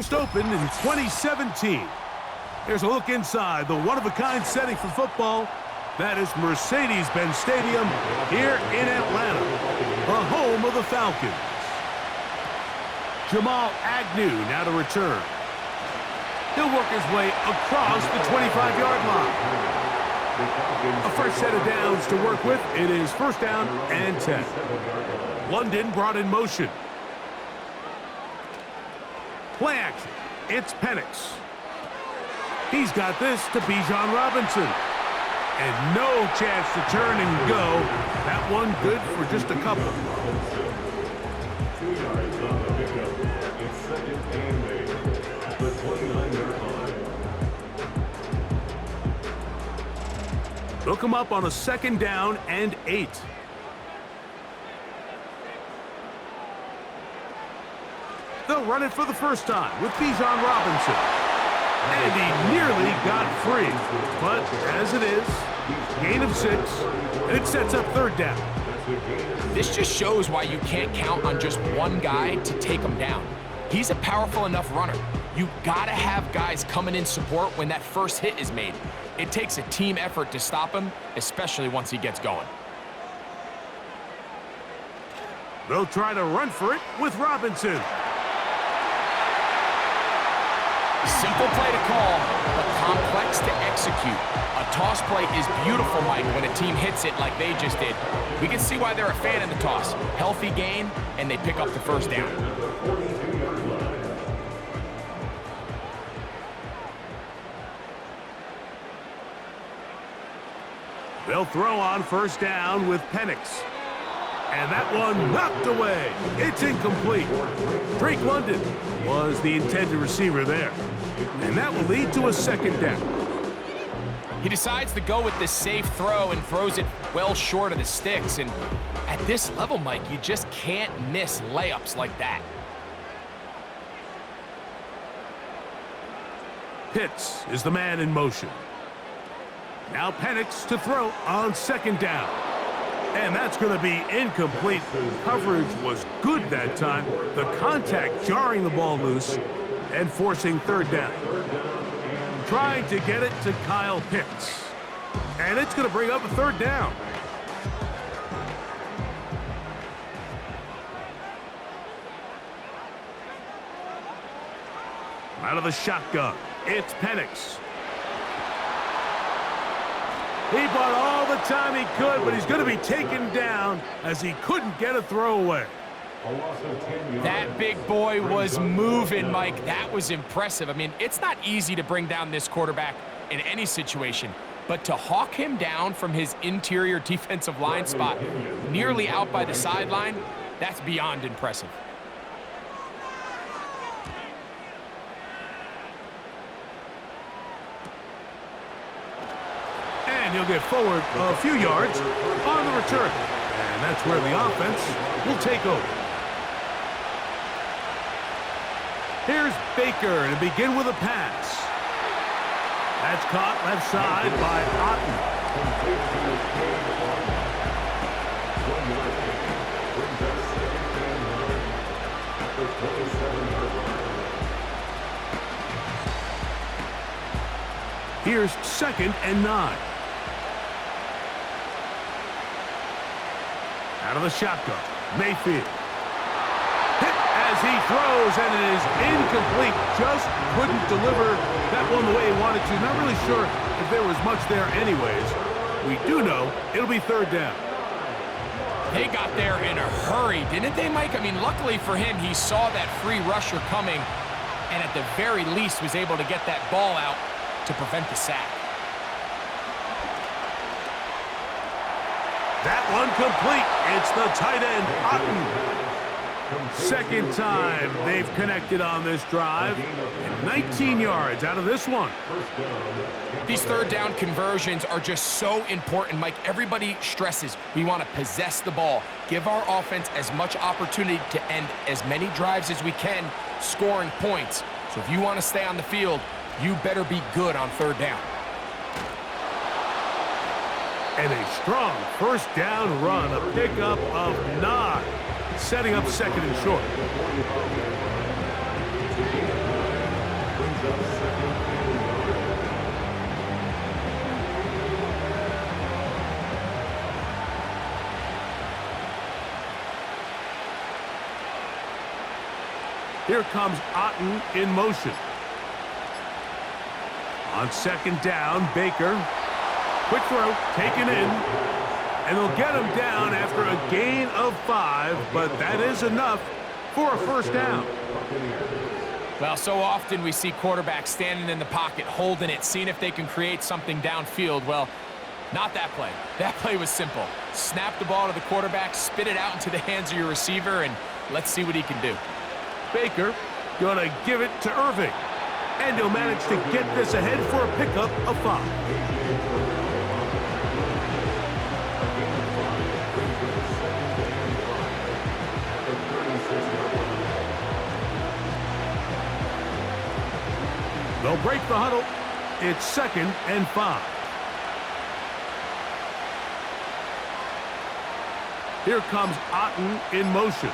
First opened in 2017. Here's a look inside the one-of-a-kind setting for football. That is Mercedes-Benz Stadium here in Atlanta, the home of the Falcons. Jamal Agnew now to return. He'll work his way across the 25-yard line. A fresh set of downs to work with. It is first down and 10. London brought in motion. Play action. It's Penix. He's got this to Bijan Robinson. And no chance to turn and go. That one good for just a couple. 2 yards on the pickup. It's second and 8 at the 29-yard line. Look him up on a second down and 8. They'll run it for the first time with Bijan Robinson. And he nearly got free. But as it is, gain of 6, and it sets up third down. This just shows why you can't count on just one guy to take him down. He's a powerful enough runner. You gotta have guys coming in support when that first hit is made. It takes a team effort to stop him, especially once he gets going. They'll try to run for it with Robinson. Simple play to call, but complex to execute. A toss play is beautiful, Mike, when a team hits it like they just did. We can see why they're a fan in the toss. Healthy gain, and they pick up the first down. They'll throw on first down with Penix. And that one knocked away. It's incomplete. Drake London was the intended receiver there. And that will lead to a second down. He decides to go with the safe throw and throws it well short of the sticks. And at this level, Mike, you just can't miss layups like that. Pitts is the man in motion. Now Penix to throw on second down. And that's going to be incomplete. Coverage was good that time. The contact jarring the ball loose and forcing third down. Trying to get it to Kyle Pitts. And it's going to bring up a third down. Out of the shotgun, it's Penix. He bought all the time he could, but he's going to be taken down as he couldn't get a throwaway. That big boy was moving, Mike. That was impressive. I mean, it's not easy to bring down this quarterback in any situation, but to hawk him down from his interior defensive line spot, nearly out by the sideline, that's beyond impressive. And he'll get forward a few yards on the return. And that's where the offense will take over. Here's Baker to begin with a pass. That's caught left side by Otten. Here's second and 9. Out of the shotgun, Mayfield. Hit as he throws, and it is incomplete. Just couldn't deliver that one the way he wanted to. Not really sure if there was much there anyways. We do know it'll be third down. They got there in a hurry, didn't they, Mike? I mean, luckily for him, he saw that free rusher coming, and at the very least was able to get that ball out to prevent the sack. That one complete. It's the tight end, Otten. Second time they've connected on this drive. And 19 yards out of this one. These third down conversions are just so important, Mike. Everybody stresses we want to possess the ball, give our offense as much opportunity to end as many drives as we can, scoring points. So if you want to stay on the field, you better be good on third down. And a strong first down run, a pickup of 9, setting up second and short. Here comes Otten in motion. On second down, Baker. Quick throw, taken in. And they'll get him down after a gain of 5, but that is enough for a first down. Well, so often we see quarterbacks standing in the pocket, holding it, seeing if they can create something downfield. Well, not that play. That play was simple. Snap the ball to the quarterback, spit it out into the hands of your receiver, and let's see what he can do. Baker gonna give it to Irving. And he'll manage to get this ahead for a pickup of 5. They'll break the huddle. It's 2nd and 5. Here comes Otten in motion.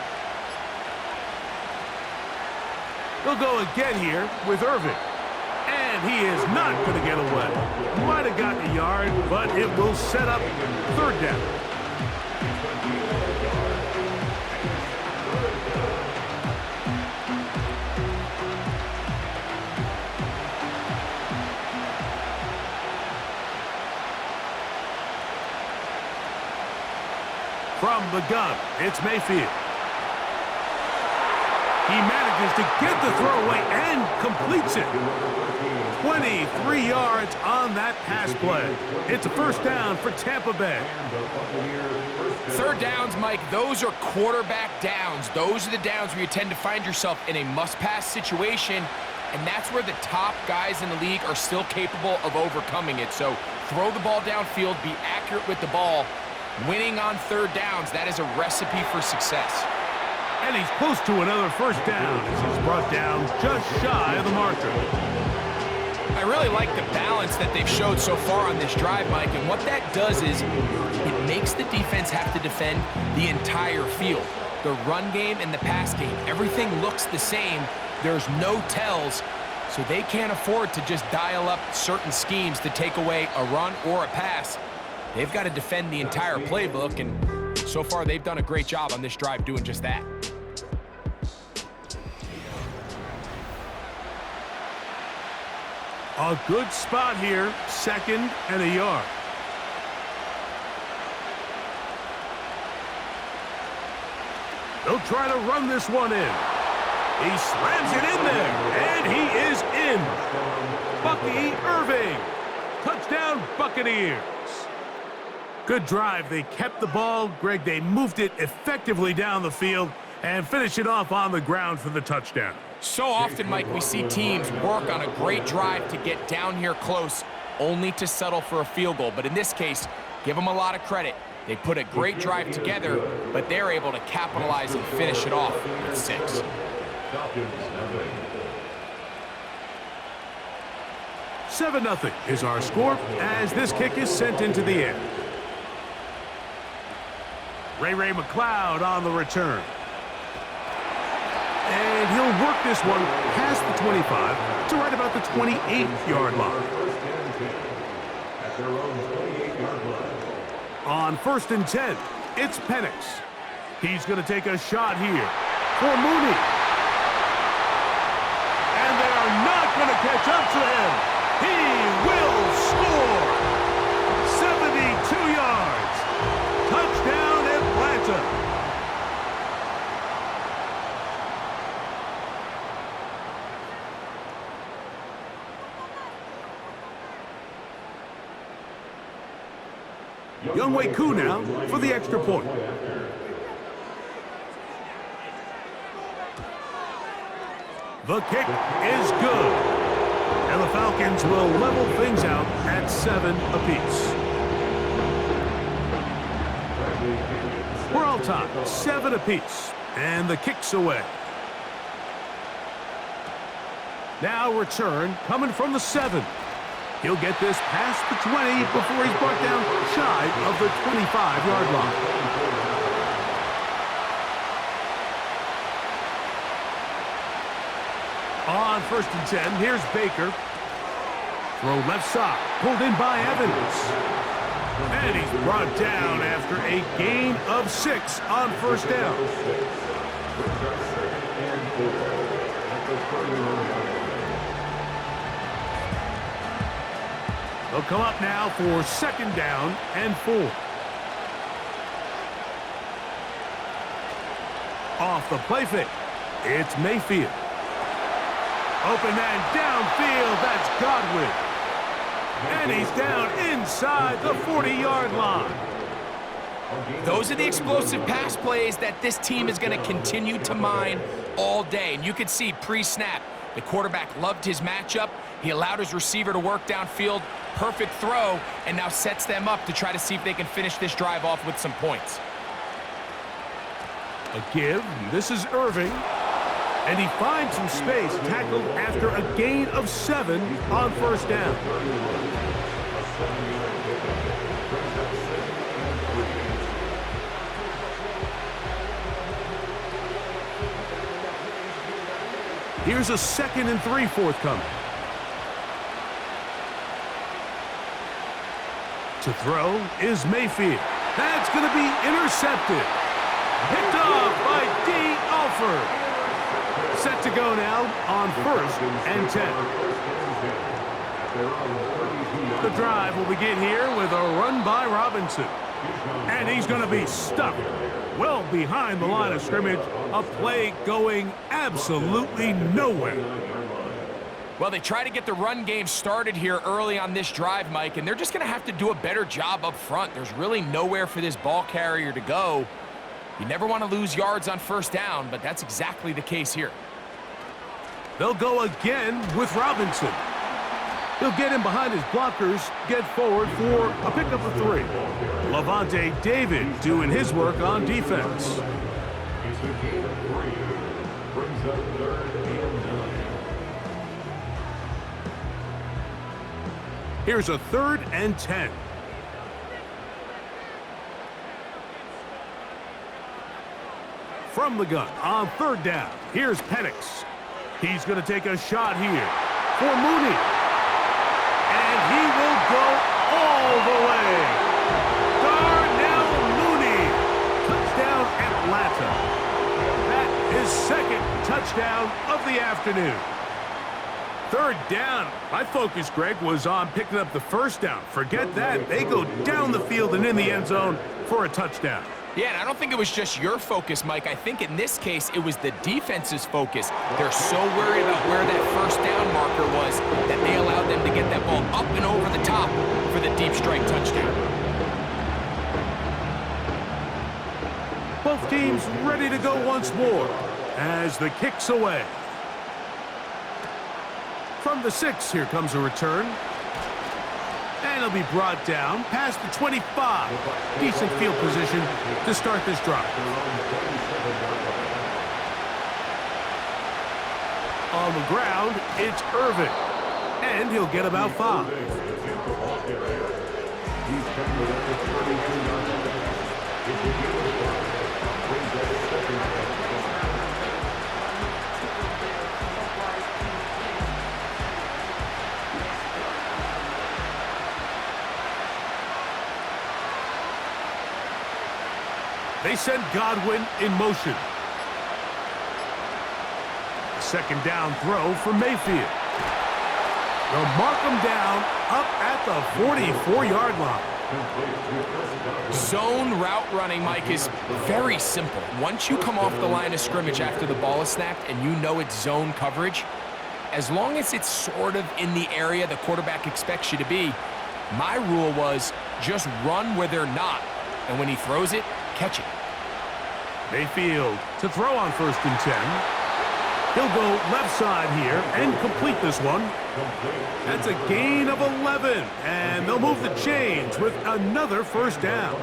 He'll go again here with Irving. And he is not going to get away. Might have gotten a yard, but it will set up 3rd down. From the gun, it's Mayfield. He manages to get the throw away and completes it. 23 yards on that pass play. It's a first down for Tampa Bay. 3rd downs, Mike, those are quarterback downs. Those are the downs where you tend to find yourself in a must-pass situation, and that's where the top guys in the league are still capable of overcoming it. So throw the ball downfield, be accurate with the ball. Winning on 3rd downs, that is a recipe for success. And he's close to another first down as he's brought down just shy of the marker. I really like the balance that they've showed so far on this drive, Mike, and what that does is it makes the defense have to defend the entire field. The run game and the pass game, everything looks the same. There's no tells, so they can't afford to just dial up certain schemes to take away a run or a pass. They've got to defend the entire playbook, and so far they've done a great job on this drive doing just that. A good spot here, 2nd and a yard. They'll try to run this one in. He slams it in there, and he is in. Bucky Irving. Touchdown, Buccaneers. Good drive. They kept the ball. Greg, they moved it effectively down the field and finish it off on the ground for the touchdown. So often, Mike, we see teams work on a great drive to get down here close, only to settle for a field goal. But in this case, give them a lot of credit. They put a great drive together, but they're able to capitalize and finish it off with 6. 7-0 is our score as this kick is sent into the air. Ray McLeod on the return. And he'll work this one past the 25 to right about the 28-yard line. On 1st and 10, it's Penix. He's going to take a shot here for Mooney. And they are not going to catch up to him. He will score. 72 yards. Touchdown, Atlanta. Younghoe Koo now for the extra point. The kick is good. And the Falcons will level things out at 7 apiece. We're all tied, 7 apiece. And the kick's away. Now return coming from the 7. He'll get this past the 20 before he's brought down shy of the 25-yard line. On 1st and 10, here's Baker. Throw left side, pulled in by Evans. And he's brought down after a gain of 6 on 1st down. They'll come up now for second down and 4. Off the play fake, it's Mayfield. Open man downfield, that's Godwin. And he's down inside the 40-yard line. Those are the explosive pass plays that this team is going to continue to mine all day. And you can see pre-snap, the quarterback loved his matchup. He allowed his receiver to work downfield, perfect throw, and now sets them up to try to see if they can finish this drive off with some points. A give, this is Irving. And he finds some space, tackled after a gain of 7 on first down. Here's a 2nd and 3 forthcoming. To throw is Mayfield. That's going to be intercepted. Picked off by D. Alford. Set to go now on 1st and 10. The drive will begin here with a run by Robinson. And he's going to be stuck well behind the line of scrimmage. A play going absolutely nowhere. Well, they try to get the run game started here early on this drive, Mike, and they're just going to have to do a better job up front. There's really nowhere for this ball carrier to go. You never want to lose yards on first down, but that's exactly the case here. They'll go again with Robinson. He'll get in behind his blockers, get forward for a pickup of 3. Levante David doing his work on defense. It's a gain of 3. Brings up 3rd and 9. Here's a 3rd and 10. From the gun on 3rd down, here's Penix. He's going to take a shot here for Mooney. And he will go all the way. Darnell Mooney. Touchdown Atlanta. That is 2nd touchdown of the afternoon. 3rd down. My focus, Greg, was on picking up the first down. Forget that. They go down the field and in the end zone for a touchdown. Yeah, and I don't think it was just your focus, Mike. I think in this case, it was the defense's focus. They're so worried about where that first down marker was that they allowed them to get that ball up and over the top for the deep strike touchdown. Both teams ready to go once more as the kick's away. From the 6, here comes a return. And he'll be brought down past the 25. Decent field position to start this drive. On the ground, it's Irving. And he'll get about 5. They send Godwin in motion. 2nd down throw for Mayfield. They'll mark him down up at the 44-yard line. Zone route running, Mike, is very simple. Once you come off the line of scrimmage after the ball is snapped and you know it's zone coverage, as long as it's sort of in the area the quarterback expects you to be, my rule was just run where they're not. And when he throws it, catch it. Mayfield to throw on 1st and 10. He'll go left side here and complete this one. That's a gain of 11, and they'll move the chains with another first down.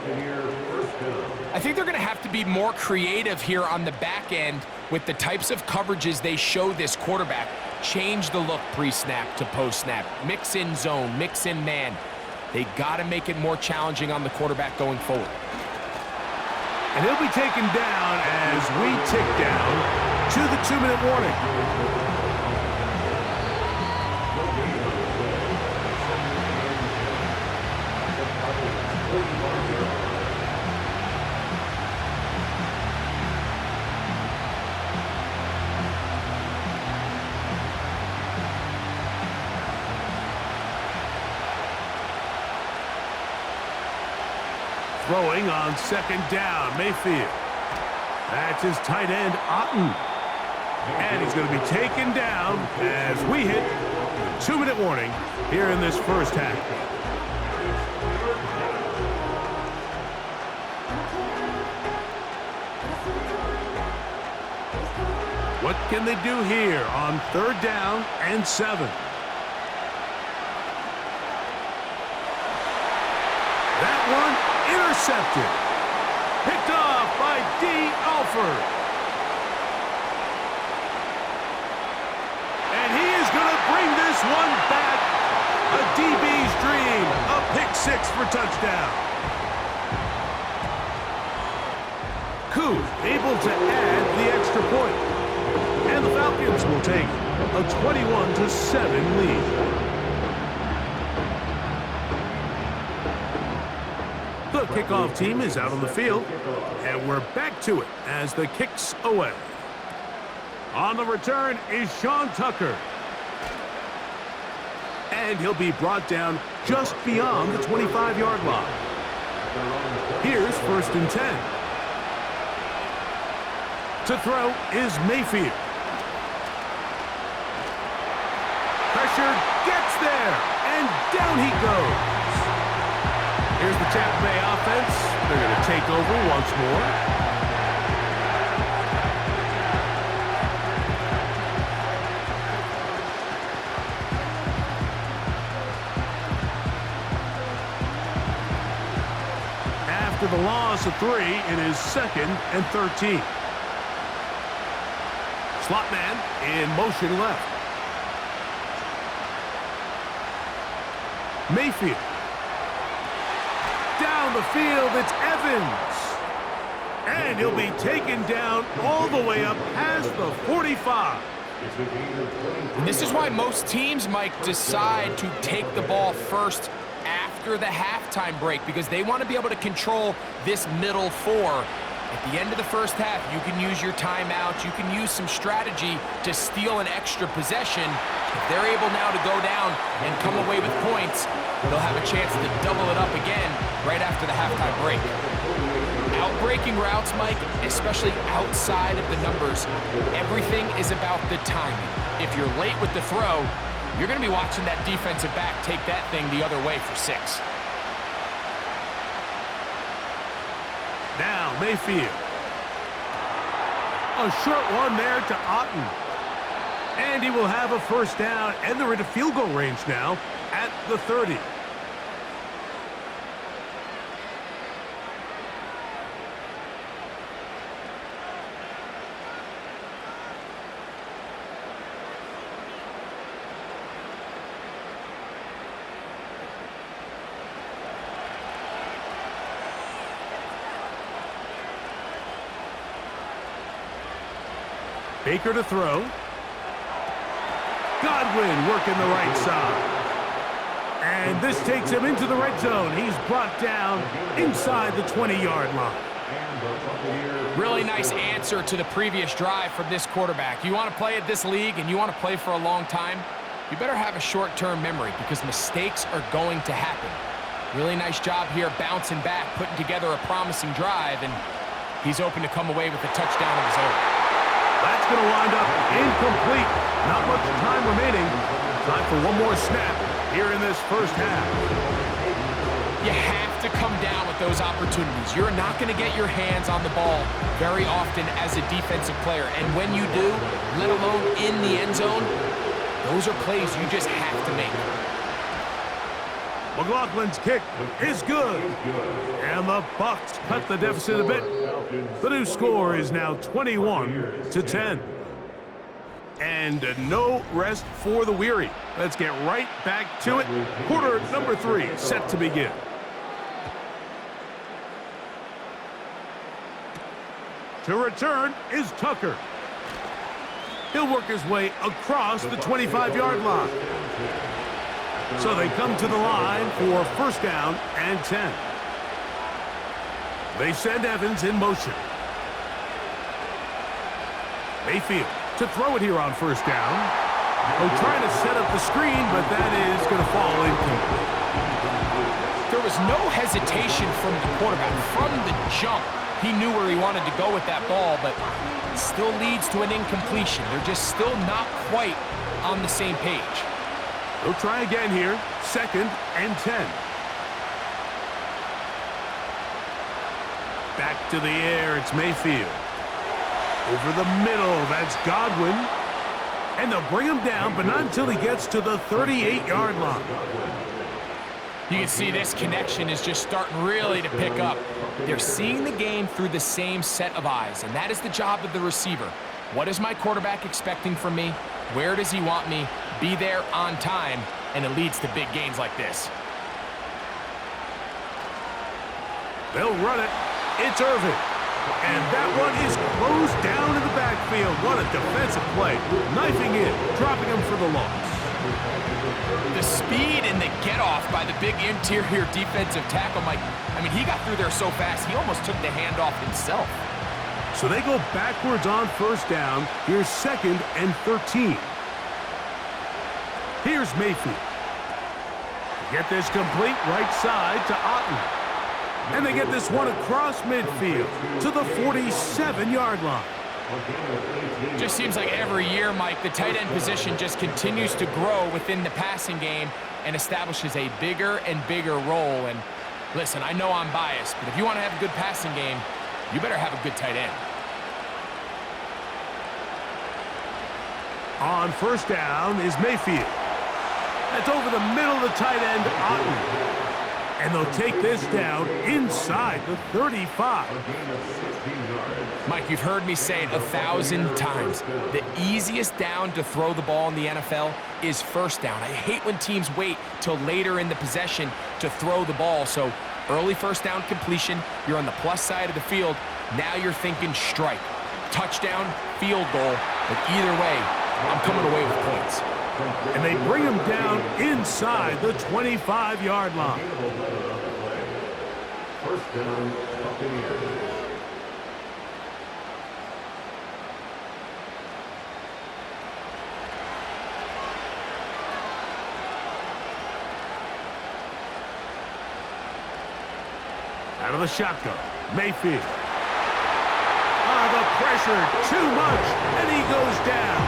I think they're going to have to be more creative here on the back end with the types of coverages they show this quarterback. Change the look pre-snap to post-snap. Mix in zone, mix in man. They got to make it more challenging on the quarterback going forward. And he'll be taken down as we tick down to the 2-minute warning. Throwing on second down, Mayfield. That's his tight end, Otten. And he's going to be taken down as we hit the 2-minute warning here in this first half. What can they do here on 3rd down and 7? That one intercepted. Picked off by D. Alford. And he is going to bring this one back. A DB's dream. A pick 6 for touchdown. Koo able to add the extra point. And the Falcons will take a 21-7 lead. The kickoff team is out on the field, and we're back to it as the kick's away. On the return is Sean Tucker. And he'll be brought down just beyond the 25-yard line. Here's 1st and 10. To throw is Mayfield. Pressure gets there, and down he goes. Here's the Tampa Bay offense. They're going to take over once more. After the loss of 3, it is 2nd and 13. Slot man in motion left. Mayfield. Down the field, it's Evans. And he'll be taken down all the way up past the 45. And this is why most teams, Mike, decide to take the ball first after the halftime break, because they want to be able to control this middle 4. At the end of the first half, you can use your timeouts. You can use some strategy to steal an extra possession. If they're able now to go down and come away with points, they'll have a chance to double it up again right after the halftime break. Outbreaking routes, Mike, especially outside of the numbers, everything is about the timing. If you're late with the throw, you're going to be watching that defensive back take that thing the other way for 6. Now Mayfield. A short one there to Otten. And he will have a 1st down, and they're into field goal range now at the 30. Baker to throw. Godwin working the right side. And this takes him into the red zone. He's brought down inside the 20-yard line. Really nice answer to the previous drive from this quarterback. You want to play at this league and you want to play for a long time, you better have a short-term memory because mistakes are going to happen. Really nice job here bouncing back, putting together a promising drive, and he's open to come away with a touchdown of his own. That's going to wind up incomplete. Not much time remaining. Time for one more snap here in this first half. You have to come down with those opportunities. You're not going to get your hands on the ball very often as a defensive player. And when you do, let alone in the end zone, those are plays you just have to make. McLaughlin's kick is good. And the Bucs cut the deficit a bit. The new score is now 21-10. And no rest for the weary. Let's get right back to it. Quarter number 3 set to begin. To return is Tucker. He'll work his way across the 25-yard line. So they come to the line for 1st down and 10. They send Evans in motion. Mayfield to throw it here on 1st down. Oh, trying to set up the screen, but that is going to fall incomplete. there was no hesitation from the quarterback. From the jump, he knew where he wanted to go with that ball, but it still leads to an incompletion. They're just still not quite on the same page. They'll try again here. 2nd and 10. Back to the air, it's Mayfield. Over the middle, that's Godwin. And they'll bring him down, but not until he gets to the 38-yard line. You can see this connection is just starting really to pick up. They're seeing the game through the same set of eyes, and that is the job of the receiver. What is my quarterback expecting from me? Where does he want me? Be there on time, and it leads to big gains like this. They'll run it. It's Irvin. And that one is closed down in the backfield. What a defensive play. Knifing in, dropping him for the loss. The speed and the get-off by the big interior defensive tackle, Mike. I mean, he got through there so fast, he almost took the handoff himself. So they go backwards on 1st down. Here's 2nd and 13. Here's Mayfield. Get this complete right side to Otten. And they get this one across midfield to the 47-yard line. Just seems like every year, Mike, the tight end position just continues to grow within the passing game and establishes a bigger and bigger role. And listen, I know I'm biased, but if you want to have a good passing game, you better have a good tight end. On 1st down is Mayfield. That's over the middle of the tight end, Otten. And they'll take this down inside the 35. Mike, you've heard me say it 1,000 times. The easiest down to throw the ball in the NFL is 1st down. I hate when teams wait till later in the possession to throw the ball. So early 1st down completion, you're on the plus side of the field. Now you're thinking strike, touchdown, field goal. But either way, I'm coming away with points. And they bring him down inside the 25-yard line. 1st down, Buccaneers. Out of the shotgun, Mayfield. The pressure, too much, and he goes down.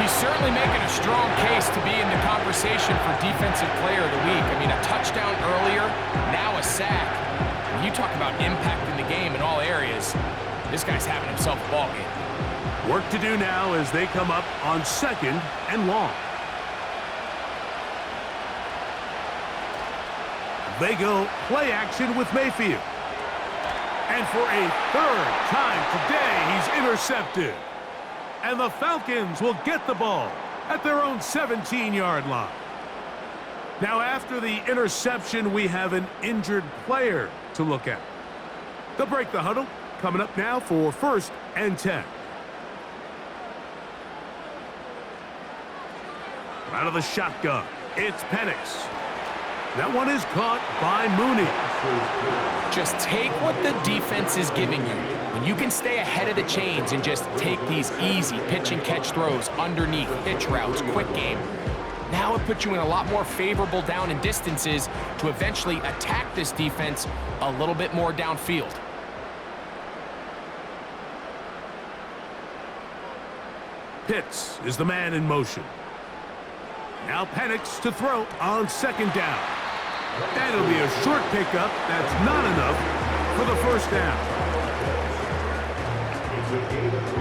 He's certainly making a strong case to be in the conversation for Defensive Player of the Week. I mean, a touchdown earlier, now a sack. When you talk about impacting the game in all areas, this guy's having himself a ball game. Work to do now as they come up on 2nd and long. They go play action with Mayfield. And for a 3rd time today, he's intercepted. And the Falcons will get the ball at their own 17-yard line. Now, after the interception, we have an injured player to look at. They'll break the huddle. Coming up now for 1st and 10. Out of the shotgun, it's Penix. That one is caught by Mooney. Just take what the defense is giving you. When you can stay ahead of the chains and just take these easy pitch and catch throws underneath, hitch routes, quick game, now it puts you in a lot more favorable down and distances to eventually attack this defense a little bit more downfield. Pitts is the man in motion. Now Penix to throw on 2nd down. That'll be a short pickup. That's not enough for the 1st down. It's a gain of 3.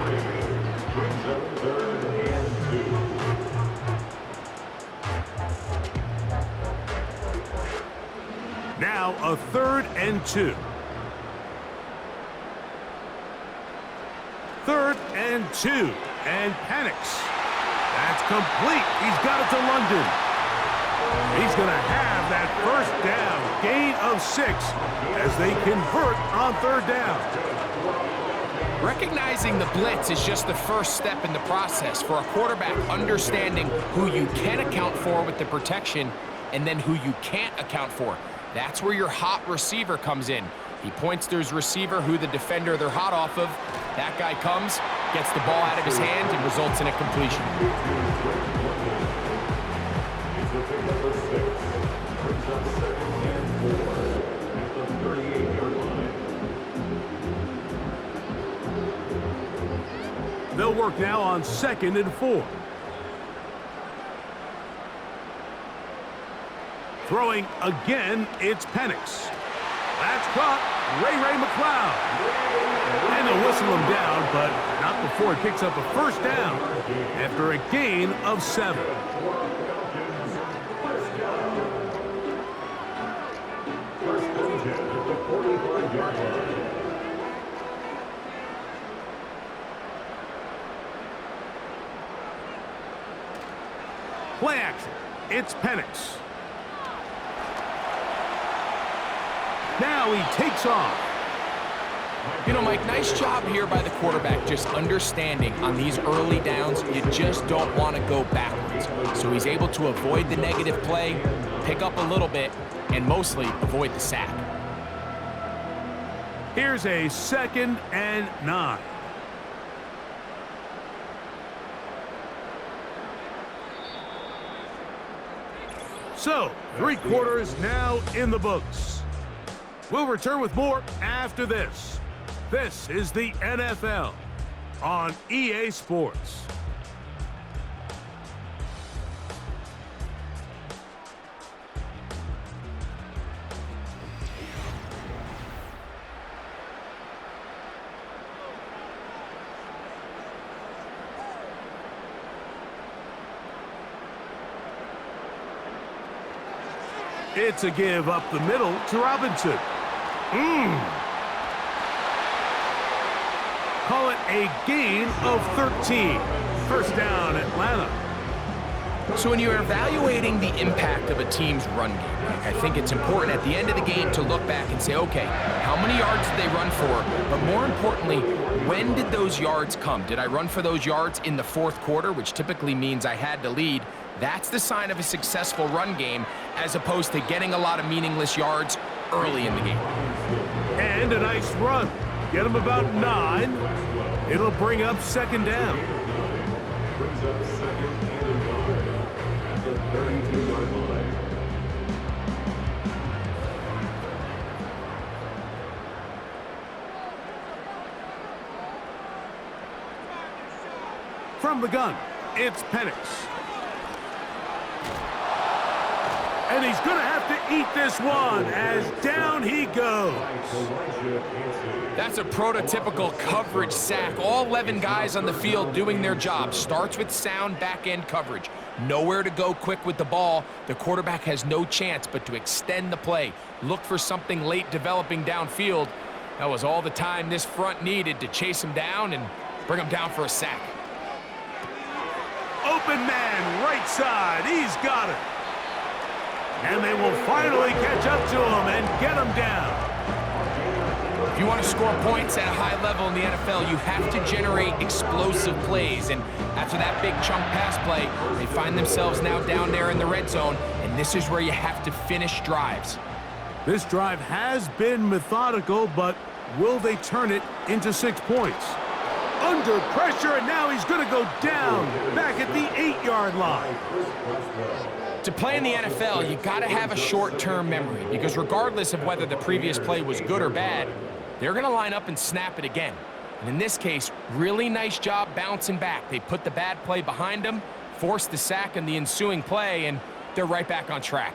Brings up 3rd and 2. Now a 3rd and 2. 3rd and 2. And Penix. That's complete. He's got it to London. He's going to have that 1st down, gain of 6, as they convert on 3rd down. Recognizing the blitz is just the first step in the process for a quarterback understanding who you can account for with the protection and then who you can't account for. That's where your hot receiver comes in. He points to his receiver who the defender they're hot off of. That guy comes, gets the ball out of his hand, and results in a completion. on 2nd and 4 at the 38-yard line. They'll work now on 2nd and 4. Throwing again, it's Penix. That's caught. Ray McLeod. And they'll whistle him down, but not before he picks up a first down after a gain of 7. First and 10 at the 45-yard line. Play action. It's Penix. Now he takes off. You know, Mike, nice job here by the quarterback, just understanding on these early downs, you just don't want to go backwards. So he's able to avoid the negative play, pick up a little bit, and mostly avoid the sack. Here's a 2nd and 9. So, 3 quarters now in the books. We'll return with more after this. This is the NFL on EA Sports. It's a give up the middle to Robinson. Call it a gain of 13. First down, Atlanta. So when you're evaluating the impact of a team's run game, I think it's important at the end of the game to look back and say, okay, how many yards did they run for? But more importantly, when did those yards come? Did I run for those yards in the 4th quarter, which typically means I had to lead? That's the sign of a successful run game, as opposed to getting a lot of meaningless yards early in the game. And a nice run. Get him about 9. It'll bring up 2nd down. Brings up 2nd and 9 at the 32-yard line. From the gun, it's Penix. And he's going to have to eat this one as down he goes. That's a prototypical coverage sack. All 11 guys on the field doing their job. Starts with sound back-end coverage. Nowhere to go quick with the ball. The quarterback has no chance but to extend the play. Look for something late developing downfield. That was all the time this front needed to chase him down and bring him down for a sack. Open man, right side. He's got it. And they will finally catch up to him and get him down. If you want to score points at a high level in the NFL, you have to generate explosive plays. And after that big chunk pass play, they find themselves now down there in the red zone. And this is where you have to finish drives. This drive has been methodical, but will they turn it into 6 points? Under pressure, and now he's going to go down back at the 8-yard line. To play in the NFL, you got to have a short-term memory, because regardless of whether the previous play was good or bad, they're going to line up and snap it again. And in this case, really nice job bouncing back. They put the bad play behind them, forced the sack in the ensuing play, and they're right back on track.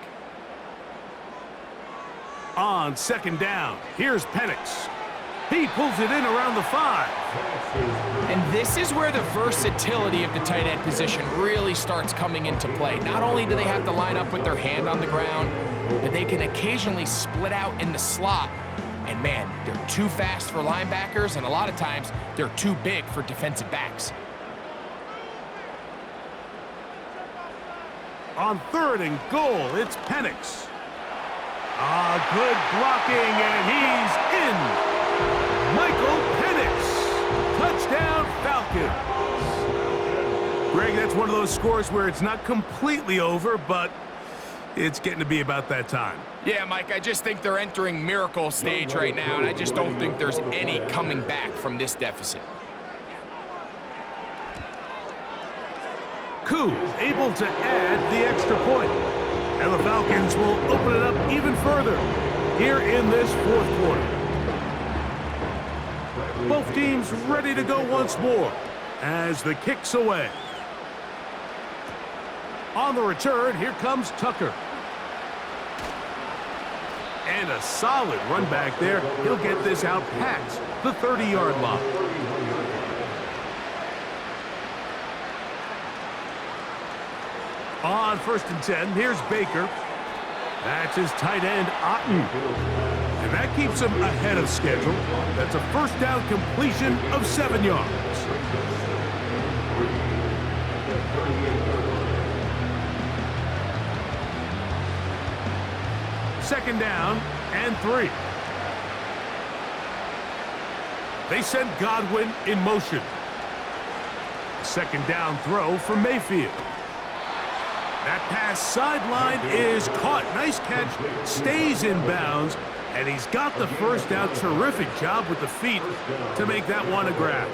On 2nd down, here's Penix. He pulls it in around the 5. And this is where the versatility of the tight end position really starts coming into play. Not only do they have to line up with their hand on the ground, but they can occasionally split out in the slot. And man, they're too fast for linebackers, and a lot of times they're too big for defensive backs. On 3rd and goal, it's Penix. Good blocking, and he's in. Michael Penix, touchdown Falcons. Greg, that's one of those scores where it's not completely over, but it's getting to be about that time. Yeah, Mike, I just think they're entering miracle stage right now, and I just don't think there's any coming back from this deficit. Koo able to add the extra point. And the Falcons will open it up even further here in this fourth quarter. Both teams ready to go once more as the kick's away. On the return, here comes Tucker. And a solid run back there. He'll get this out past the 30-yard line. On 1st and 10, here's Baker. That's his tight end, Otten. And that keeps him ahead of schedule. That's a first down completion of 7 yards. Second down and 3. They send Godwin in motion. Second down throw for Mayfield. That pass sideline is caught. Nice catch. Stays in bounds. And he's got the first down. Terrific job with the feet to make that one a grab.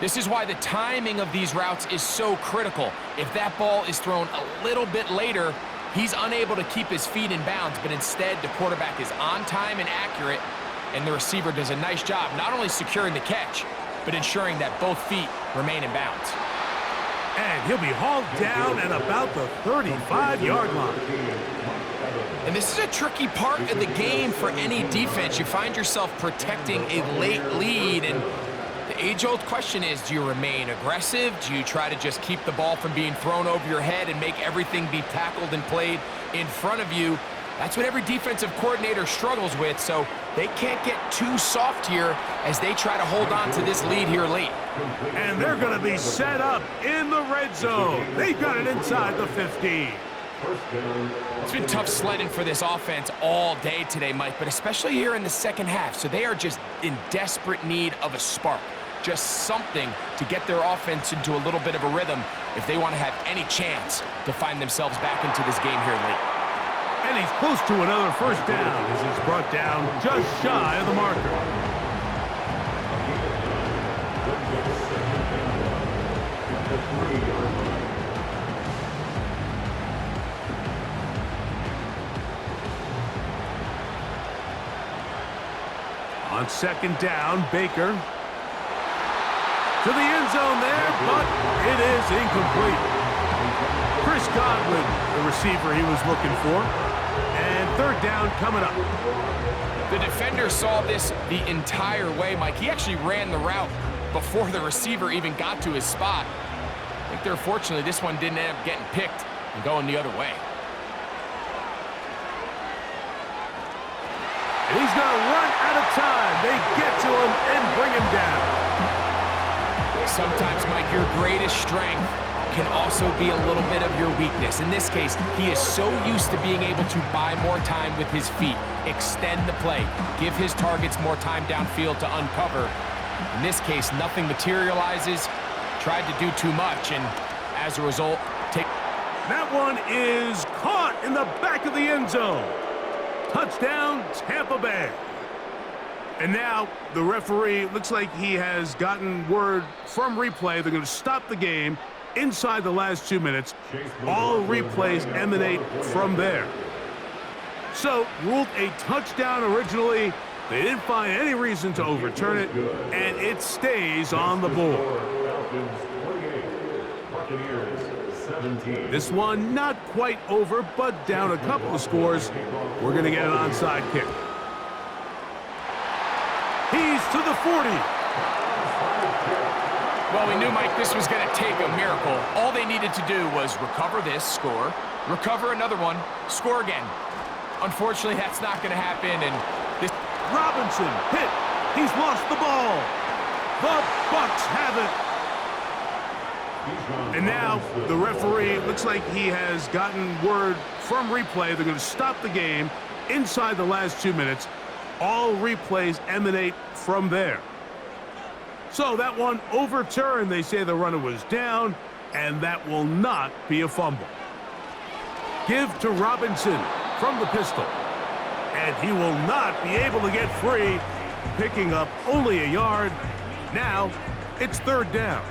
This is why the timing of these routes is so critical. If that ball is thrown a little bit later, he's unable to keep his feet in bounds, but instead the quarterback is on time and accurate, and the receiver does a nice job not only securing the catch, but ensuring that both feet remain in bounds. And he'll be hauled down at about the 35-yard line. And this is a tricky part of the game for any defense. You find yourself protecting a late lead, and the age-old question is, do you remain aggressive? Do you try to just keep the ball from being thrown over your head and make everything be tackled and played in front of you? That's what every defensive coordinator struggles with, so they can't get too soft here as they try to hold on to this lead here late. And they're going to be set up in the red zone. They've got it inside the 15. It's been tough sledding for this offense all day today, Mike, but especially here in the second half. So they are just in desperate need of a spark, just something to get their offense into a little bit of a rhythm if they want to have any chance to find themselves back into this game here late. And he's close to another first down as he's brought down just shy of the marker. On second down, Baker to the end zone there, but it is incomplete. Chris Godwin, the receiver he was looking for. And third down coming up. The defender saw this the entire way, Mike. He actually ran the route before the receiver even got to his spot. I think they're fortunately this one didn't end up getting picked and going the other way. And he's going to run out of time. They get to him and bring him down. Sometimes, Mike, your greatest strength can also be a little bit of your weakness. In this case, he is so used to being able to buy more time with his feet, extend the play, give his targets more time downfield to uncover. In this case, nothing materializes, tried to do too much, and as a result, That one is caught in the back of the end zone. Touchdown, Tampa Bay. And now the referee looks like he has gotten word from replay. They're going to stop the game inside the last 2 minutes. All replays emanate from there. So, ruled a touchdown originally. They didn't find any reason to overturn it, and it stays on the board. This one not quite over, but down a couple of scores. We're going to get an onside kick. He's to the 40. Well, we knew, Mike, this was going to take a miracle. All they needed to do was recover this, score, recover another one, score again. Unfortunately, that's not going to happen, and this... Robinson hit. He's lost the ball. The Bucs have it. And now the referee looks like he has gotten word from replay. They're going to stop the game inside the last 2 minutes. All replays emanate from there. So that one overturned. They say the runner was down, and that will not be a fumble. Give to Robinson from the pistol. And he will not be able to get free, picking up only a yard. Now it's third down.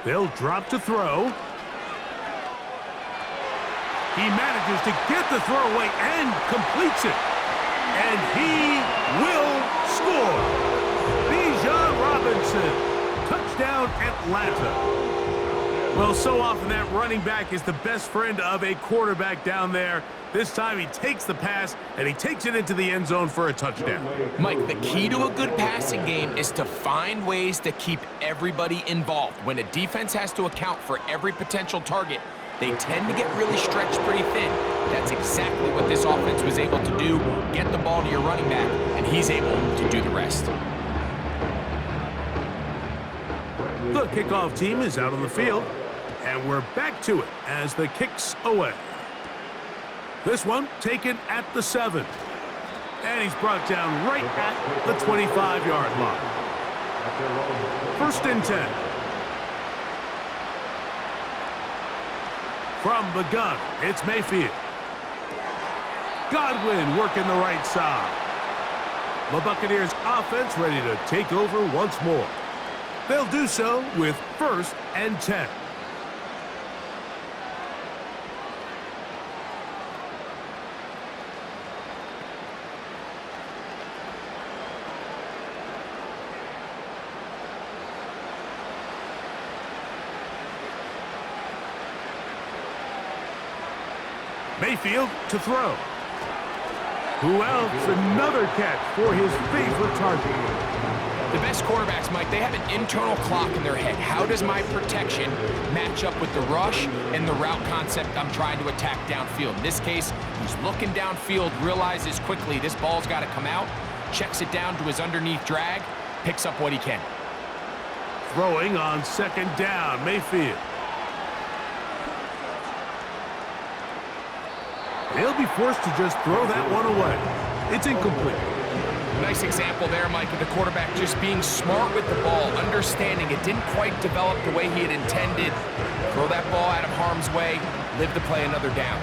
They'll drop to throw. He manages to get the throw away and completes it. And he will score. Bijan Robinson. Touchdown, Atlanta. Well, so often that running back is the best friend of a quarterback down there. This time he takes the pass, and he takes it into the end zone for a touchdown. Mike, the key to a good passing game is to find ways to keep everybody involved. When a defense has to account for every potential target, they tend to get really stretched pretty thin. That's exactly what this offense was able to do. Get the ball to your running back, and he's able to do the rest. The kickoff team is out on the field, and we're back to it as the kick's away. This one taken at the 7. And he's brought down right at the 25-yard line. 1st and 10. From the gun, it's Mayfield. Godwin working the right side. The Buccaneers offense ready to take over once more. They'll do so with 1st and 10. Mayfield to throw. Who else? Another catch for his favorite target. The best quarterbacks, Mike, they have an internal clock in their head. How does my protection match up with the rush and the route concept I'm trying to attack downfield? In this case, he's looking downfield, realizes quickly this ball's got to come out, checks it down to his underneath drag, picks up what he can. Throwing on 2nd down, Mayfield. He'll be forced to just throw that one away. It's incomplete. Nice example there, Mike, of the quarterback just being smart with the ball, understanding it didn't quite develop the way he had intended. Throw that ball out of harm's way, live to play another down.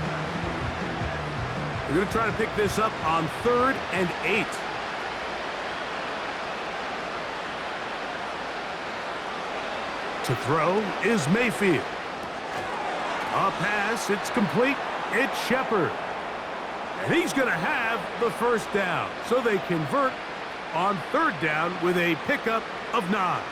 We're going to try to pick this up on 3rd and 8. To throw is Mayfield. A pass, it's complete. It's Shepard. And he's going to have the 1st down. So they convert on 3rd down with a pickup of 9.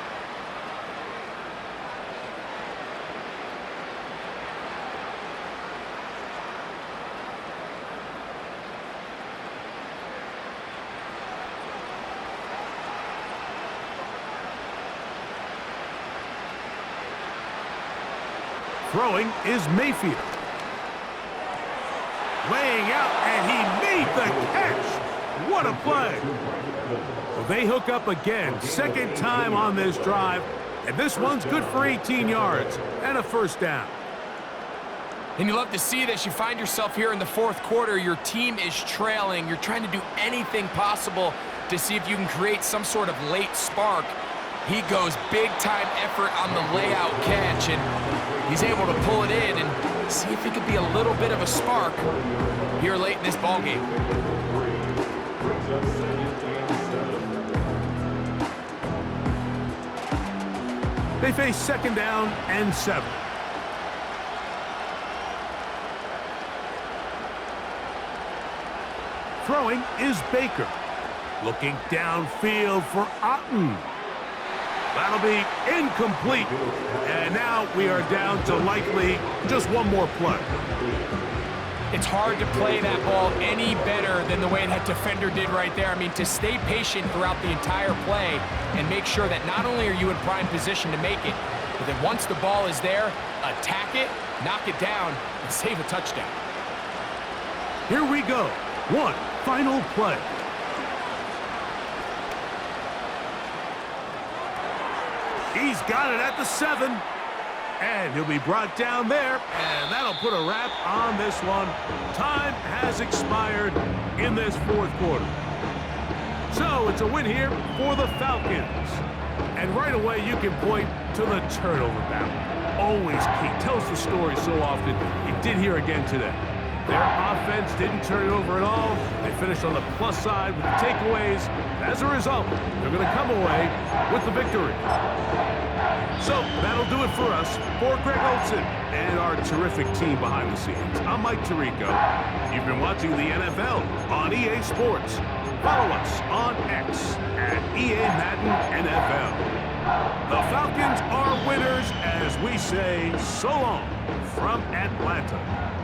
Throwing is Mayfield. Laying out, and he made the catch. What a play. Well, they hook up again. 2nd time on this drive, and this one's good for 18 yards and a 1st down. And you love to see this. You find yourself here in the 4th quarter. Your team is trailing. You're trying to do anything possible to see if you can create some sort of late spark. He goes big-time effort on the layout catch, and he's able to pull it in and see if it could be a little bit of a spark here late in this ball game. They face 2nd down and 7. Throwing is Baker. Looking downfield for Otten. That'll be incomplete. And now we are down to likely just one more play. It's hard to play that ball any better than the way that defender did right there. I mean, to stay patient throughout the entire play and make sure that not only are you in prime position to make it, but then once the ball is there, attack it, knock it down, and save a touchdown. Here we go. One final play. He's got it at the 7. And he'll be brought down there. And that'll put a wrap on this one. Time has expired in this 4th quarter. So it's a win here for the Falcons. And right away you can point to the turnover battle. Always key. Tells the story so often. He did here again today. Their offense didn't turn it over at all. They finished on the plus side with the takeaways. As a result, they're going to come away with the victory. So that'll do it for us. For Greg Olson and our terrific team behind the scenes, I'm Mike Tirico. You've been watching the NFL on EA Sports. Follow us on X at EA Madden NFL. The Falcons are winners as we say so long from Atlanta.